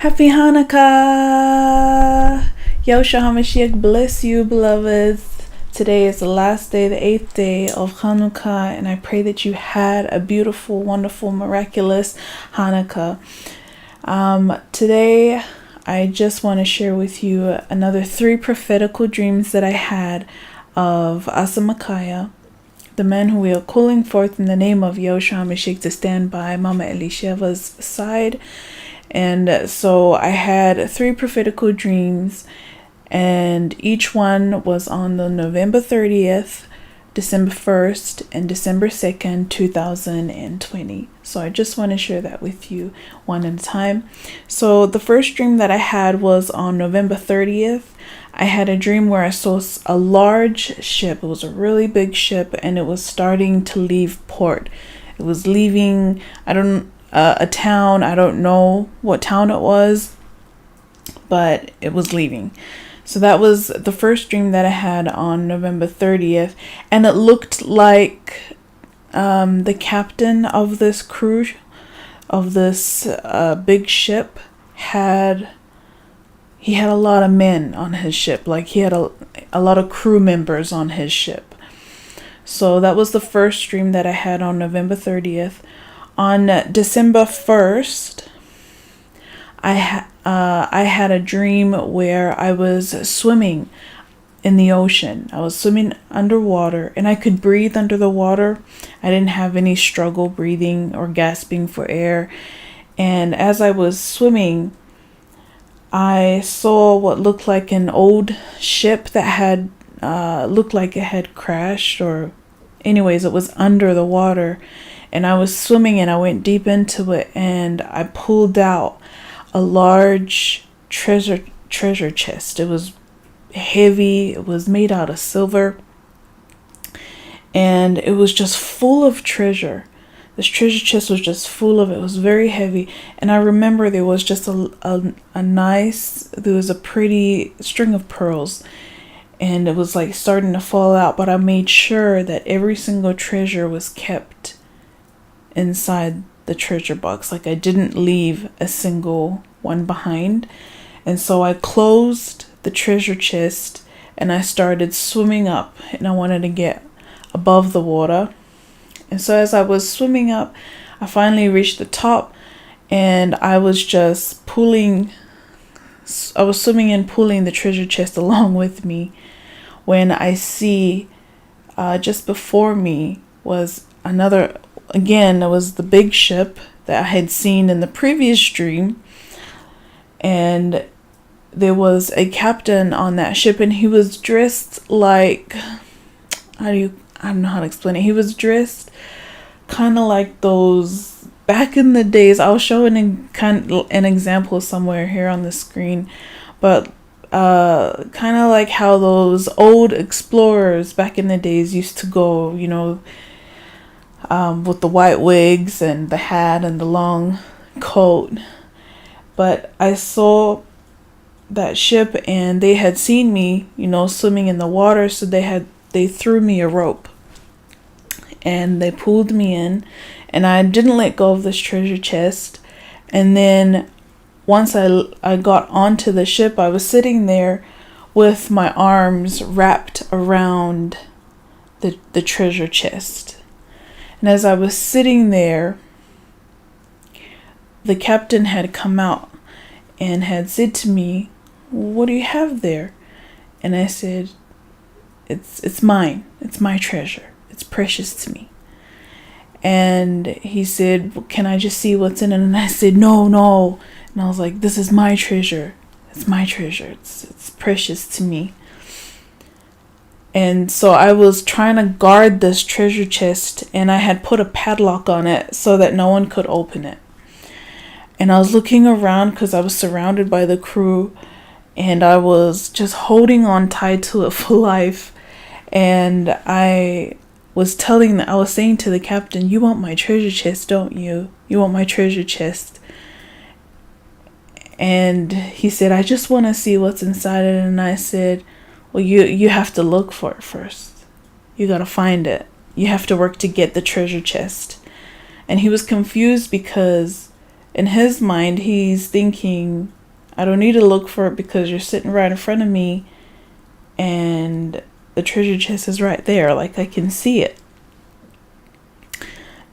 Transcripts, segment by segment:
Happy Hanukkah! YAHUSHUA HA MASHIACH bless you, beloveds. Today is the last day, the 8th day of Hanukkah, and I pray that you had a beautiful, wonderful, miraculous Hanukkah. Today, I just want to share with you another 3 prophetical dreams that I had of Asa Mikaiyah, the man who we are calling forth in the name of YAHUSHUA HA MASHIACH to stand by Mama Elisheva's side. And so I had 3 prophetical dreams, and each one was on the November 30th, December 1st, and December 2nd, 2020. So I just want to share that with you one at a time. So the first dream that I had was on November 30th. I had a dream where I saw a large ship. It was a really big ship, and it was starting to leave port. It was leaving, a town. I don't know what town it was, but it was leaving. So that was the first dream that I had on November 30th, and it looked like the captain of this crew, of this big ship, had a lot of men on his ship. Like he had a lot of crew members on his ship. So that was the first dream that I had on November 30th. On December 1st, I had a dream where I was swimming in the ocean. I was swimming underwater, and I could breathe under the water. I didn't have any struggle breathing or gasping for air. And as I was swimming, I saw what looked like an old ship that had looked like it had crashed, or anyways, it was under the water. And I was swimming, and I went deep into it, and I pulled out a large treasure chest. It was heavy. It was made out of silver, and it was just full of treasure. This treasure chest was just full of it. It was very heavy. And I remember there was just there was a pretty string of pearls, and it was like starting to fall out, but I made sure that every single treasure was kept inside the treasure box. Like I didn't leave a single one behind. And so I closed the treasure chest, and I started swimming up, and I wanted to get above the water. And so as I was swimming up, I finally reached the top, and I was just swimming and pulling the treasure chest along with me, when I see just before me was again, it was the big ship that I had seen in the previous dream. And there was a captain on that ship, and he was dressed like, I don't know how to explain it. He was dressed kind of like those back in the days. I'll show an example somewhere here on the screen, but kind of like how those old explorers back in the days used to go, with the white wigs and the hat and the long coat. But I saw that ship, and they had seen me, swimming in the water. So they threw me a rope, and they pulled me in, and I didn't let go of this treasure chest. And then once I got onto the ship, I was sitting there with my arms wrapped around the treasure chest. And as I was sitting there, the captain had come out and had said to me, "What do you have there?" And I said, It's mine. It's my treasure. It's precious to me." And he said, "Well, can I just see what's in it?" And I said, No. And I was like, "This is my treasure. It's my treasure. It's precious to me." And so I was trying to guard this treasure chest, and I had put a padlock on it so that no one could open it. And I was looking around because I was surrounded by the crew, and I was just holding on tight to it for life. And I was saying to the captain, "You want my treasure chest, don't you? You want my treasure chest?" And he said, "I just want to see what's inside it." And I said, "Well, you have to look for it first. You got to find it. You have to work to get the treasure chest." And he was confused because In his mind, he's thinking, I don't need to look for it because you're sitting right in front of me and the treasure chest is right there. Like, I can see it.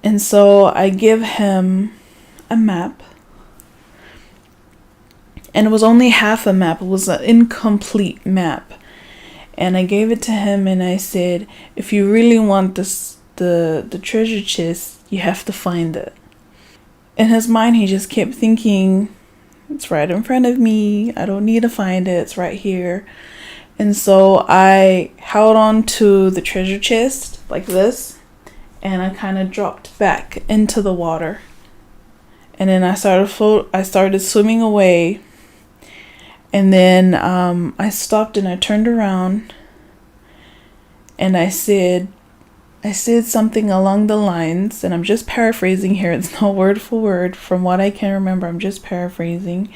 And so I give him a map. And it was only half a map. It was an incomplete map. And I gave it to him and I said, if you really want the treasure chest, you have to find it. In his mind, he just kept thinking, it's right in front of me. I don't need to find it. It's right here. And so I held on to the treasure chest like this. And I kind of dropped back into the water. And then I started swimming away. And then I stopped and I turned around. And I said something along the lines, and I'm just paraphrasing here. It's not word for word. From what I can remember, I'm just paraphrasing.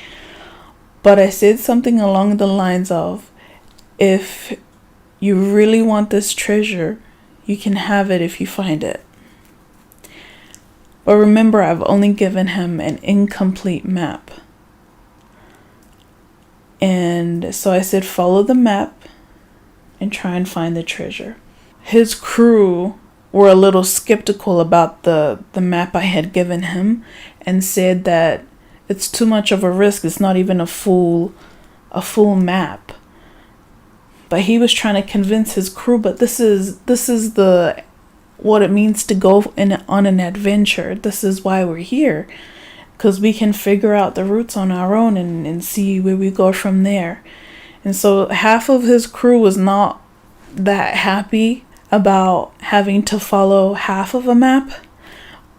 But I said something along the lines of, if you really want this treasure, you can have it if you find it. But remember, I've only given him an incomplete map. And so I said, follow the map and try and find the treasure. His crew were a little skeptical about the map I had given him and said that it's too much of a risk. It's not even a full map. But he was trying to convince his crew, but this is what it means to go on an adventure. This is why we're here, because we can figure out the routes on our own and see where we go from there. And so half of his crew was not that happy about having to follow half of a map,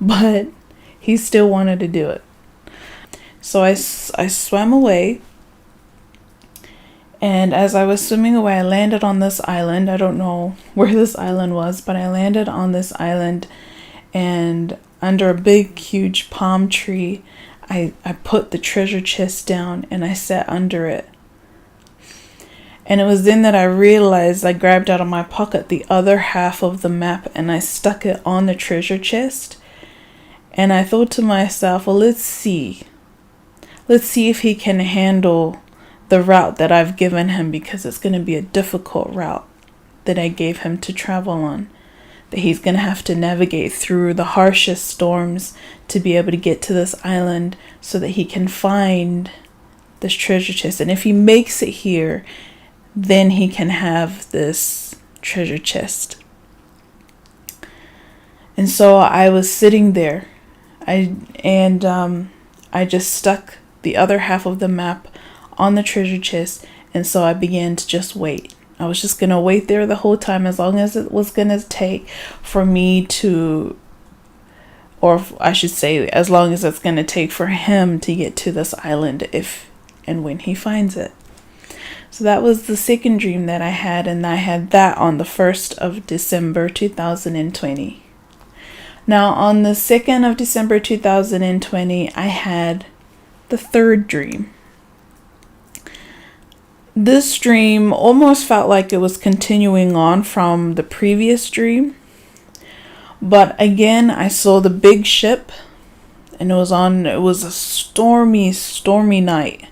but he still wanted to do it. So I swam away. And as I was swimming away, I landed on this island. I don't know where this island was, but I landed on this island, and under a big, huge palm tree, I put the treasure chest down and I sat under it. And it was then that I realized I grabbed out of my pocket the other half of the map and I stuck it on the treasure chest. And I thought to myself, well, let's see if he can handle the route that I've given him, because it's going to be a difficult route that I gave him to travel on, that he's going to have to navigate through the harshest storms to be able to get to this island so that he can find this treasure chest. And if he makes it here, then he can have this treasure chest. And so I was sitting there, I just stuck the other half of the map on the treasure chest, and so I began to just wait. I was just gonna wait there the whole time, as long as it was gonna take for me to, or I should say, as long as it's gonna take for him to get to this island if and when he finds it. So that was the second dream that I had, and I had that on the 1st of December 2020. Now on the 2nd of December 2020, I had the third dream. This dream almost felt like it was continuing on from the previous dream. But again, I saw the big ship, and it was a stormy night.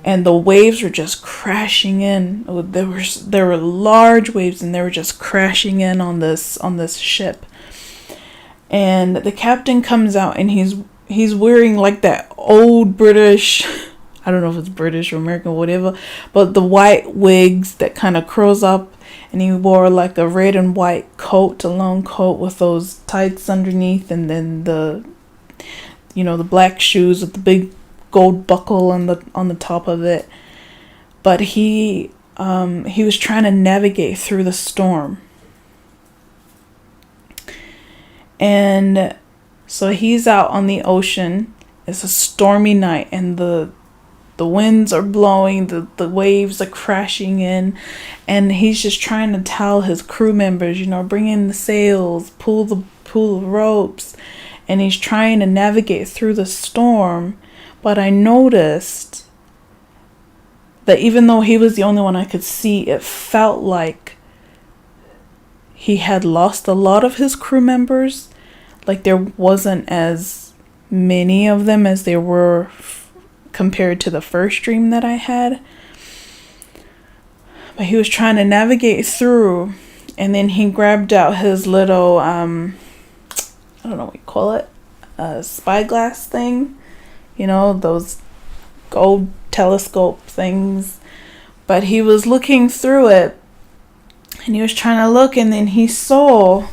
And the waves were just crashing in. There were large waves, and they were just crashing in on this ship. And the captain comes out, and he's wearing like that old British, I don't know if it's British or American or whatever, but the white wigs that kind of curls up, and he wore like a red and white coat, a long coat with those tights underneath, and then the black shoes with the big gold buckle on the top of it. But he was trying to navigate through the storm. And so he's out on the ocean. It's a stormy night, and the winds are blowing, the waves are crashing in, and he's just trying to tell his crew members, bring in the sails, pull the ropes, and he's trying to navigate through the storm. But I noticed that even though he was the only one I could see, it felt like he had lost a lot of his crew members. Like there wasn't as many of them as there were compared to the first dream that I had. But he was trying to navigate through, and then he grabbed out his little, I don't know what you call it, a spyglass thing, you know, those gold telescope things. But he was looking through it, and he was trying to look, and then he saw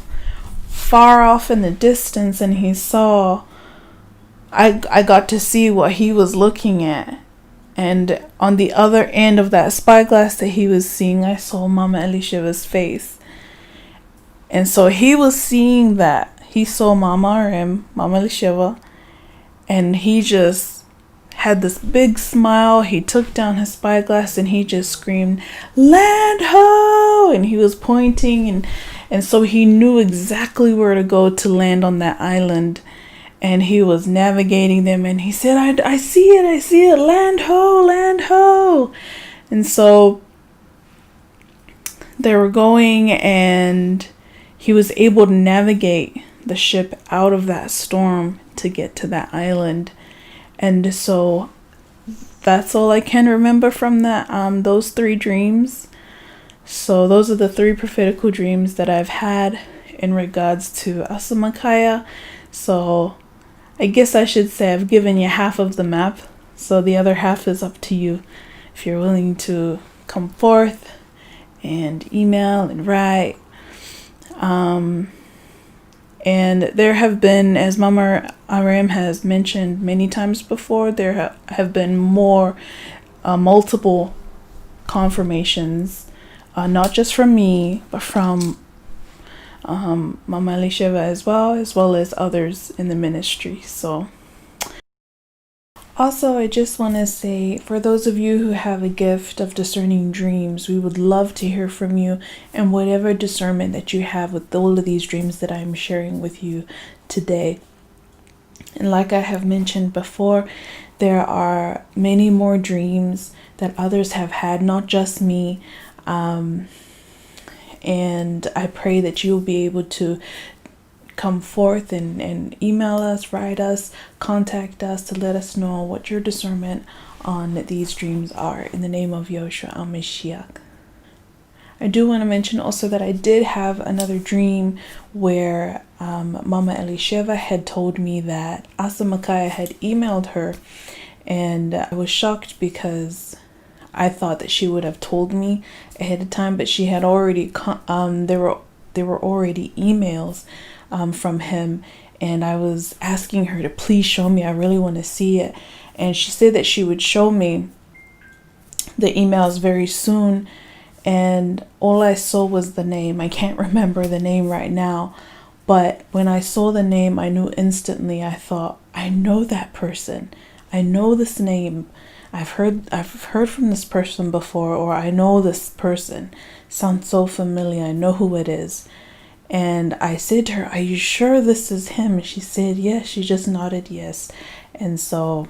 far off in the distance, and he saw, I got to see what he was looking at. And on the other end of that spyglass that he was seeing, I saw Mama Elisheva's face. And so he was seeing that. He saw Mama Elisheva, and he just had this big smile. He took down his spyglass and he just screamed, "Land ho!" And he was pointing, and so he knew exactly where to go to land on that island. And he was navigating them, and he said, I see it, land ho. And so they were going, and he was able to navigate the ship out of that storm to get to that island. And so that's all I can remember from that, those 3 dreams. So those are the 3 prophetical dreams that I've had in regards to Asa Mikaiyah. So I guess I should say I've given you half of the map, so the other half is up to you. If you're willing to come forth and email and write. And there have been, as Mama Aram has mentioned many times before, there have been multiple confirmations, not just from me, but from Mama Elisheva as well as others in the ministry. So also, I just want to say, for those of you who have a gift of discerning dreams, we would love to hear from you, and whatever discernment that you have with all of these dreams that I'm sharing with you today. And like I have mentioned before, there are many more dreams that others have had, not just me. And I pray that you'll be able to come forth and email us, write us, contact us to let us know what your discernment on these dreams are, in the name of YAHUSHUA HA MASHIACH. I do want to mention also that I did have another dream where Mama Elisheva had told me that Asa Mikaiyah had emailed her, and I was shocked because I thought that she would have told me ahead of time, but she had already there were already emails from him, and I was asking her to please show me. I really want to see it, and she said that she would show me the emails very soon. And all I saw was the name. I can't remember the name right now, but when I saw the name, I knew instantly. I thought, I know that person. I know this name. I've heard from this person before, or I know this person. Sounds so familiar. I know who it is. And I said to her, "Are you sure this is him?" And she said yes. She just nodded yes. And so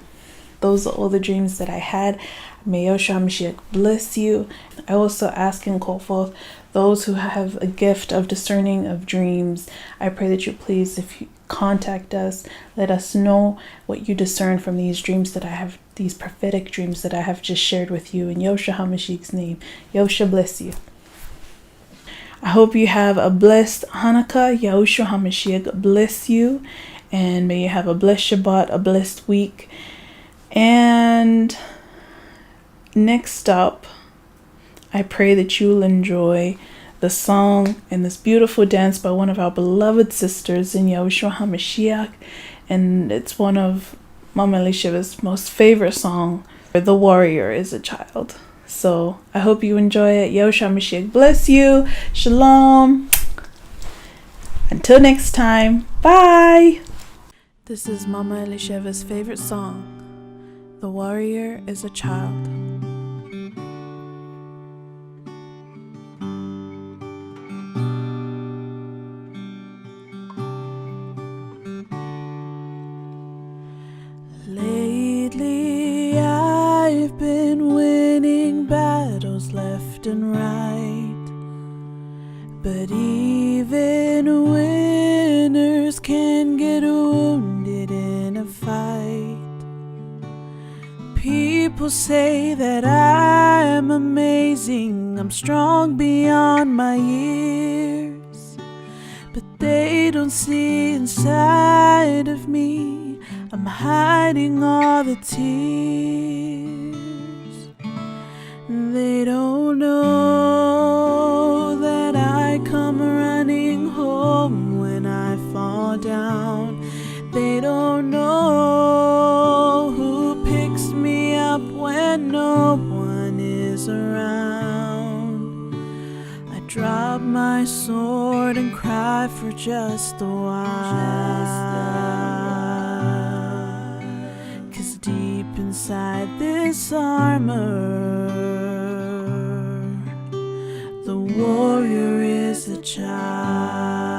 those are all the dreams that I had. May YAHUSHUA HA MASHIACH bless you. I also ask and call forth those who have a gift of discerning of dreams. I pray that you please, if you contact us, let us know what you discern from these dreams that I have, these prophetic dreams that I have just shared with you. In YAHUSHUA HA MASHIACH'S name, YAHUSHUA bless you. I hope you have a blessed Hanukkah. YAHUSHUA HA MASHIACH bless you. And may you have a blessed Shabbat, a blessed week. And next up, I pray that you'll enjoy the song and this beautiful dance by one of our beloved sisters in YAHUSHUA HA MASHIACH. And it's one of Mama Elisheva's most favorite song, "The Warrior is a Child." So I hope you enjoy it. YAHUSHUA HA MASHIACH bless you. Shalom. Until next time. Bye. This is Mama Elisheva's favorite song, "The Warrior is a Child." Lately I've been winning battles left and right, but even winners can get wounded in a fight. People say that I am amazing, I'm strong beyond my years, but they don't see inside of me, I'm hiding all the tears. They don't know that I come running home when I fall down. They don't know who picks me up when no one is around. I drop my sword and cry for just a while, 'cause deep inside this armor, the warrior is a child.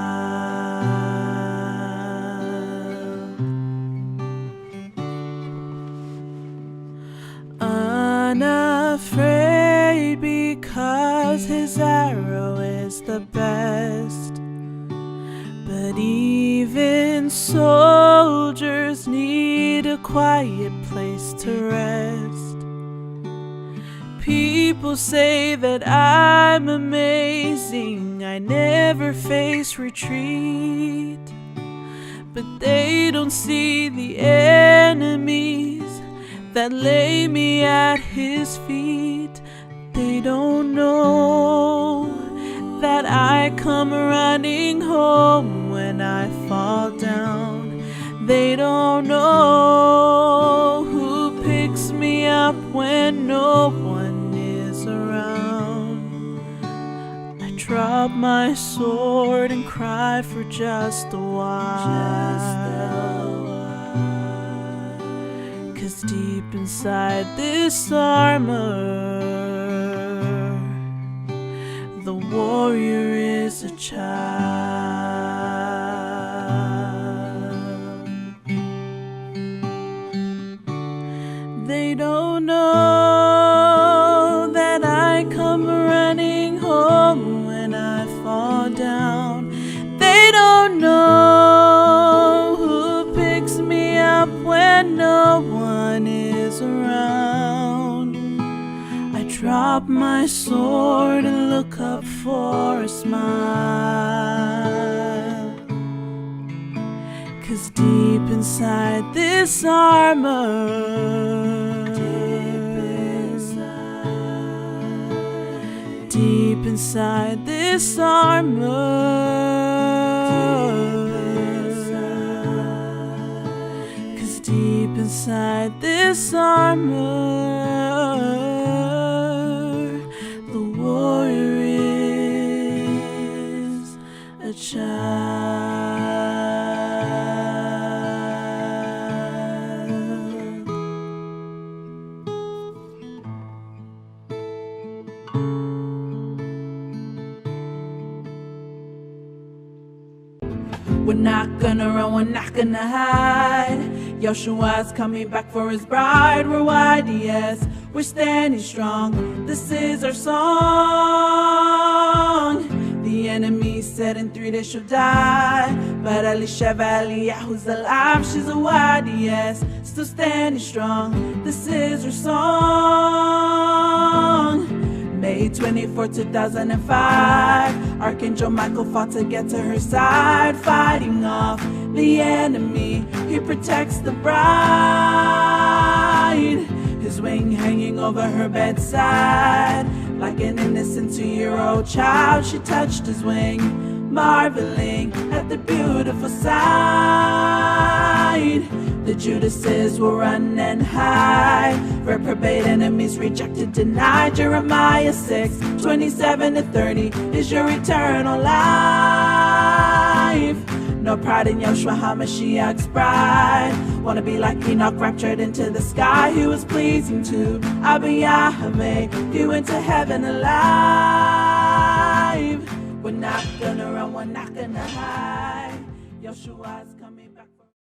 Unafraid because his arrow is the best, but even soldiers need a quiet place to rest. People say that I'm amazing, I never face retreat, but they don't see the enemies that lay me at his feet. They don't know that I come running home when I fall down. They don't know who picks me up when no one is around. I drop my sword and cry for just a while, 'cause deep inside this armor, the warrior is a child. They don't know that I come running home when I fall down. They don't know who picks me up when no one is around. I drop my sword and look up for a smile, 'cause deep inside this armor, deep inside this armor, 'cause deep inside this armor, the warrior is a child. We're not gonna run, we're not gonna hide. Yahushua's coming back for his bride. We're YDS, we're standing strong. This is our song. The enemy said in 3 days she'll die, but Elisheva Eliyahu's alive. She's a YDS, still standing strong. This is her song. May 24, 2005, Archangel Michael fought to get to her side, fighting off the enemy. He protects the bride. His wing hanging over her bedside, like an innocent 2-year-old child. She touched his wing, marveling at the beautiful sight. The Judases will run and hide, reprobate enemies rejected, denied. Jeremiah 6, 27-30 is your eternal life. No pride in YAHUSHUA HA MASHIACH'S bride. Wanna be like Enoch, raptured into the sky. He was pleasing to Abba Yahweh, you into heaven alive. We're not gonna run, we're not gonna hide. YAHUSHUA's coming back.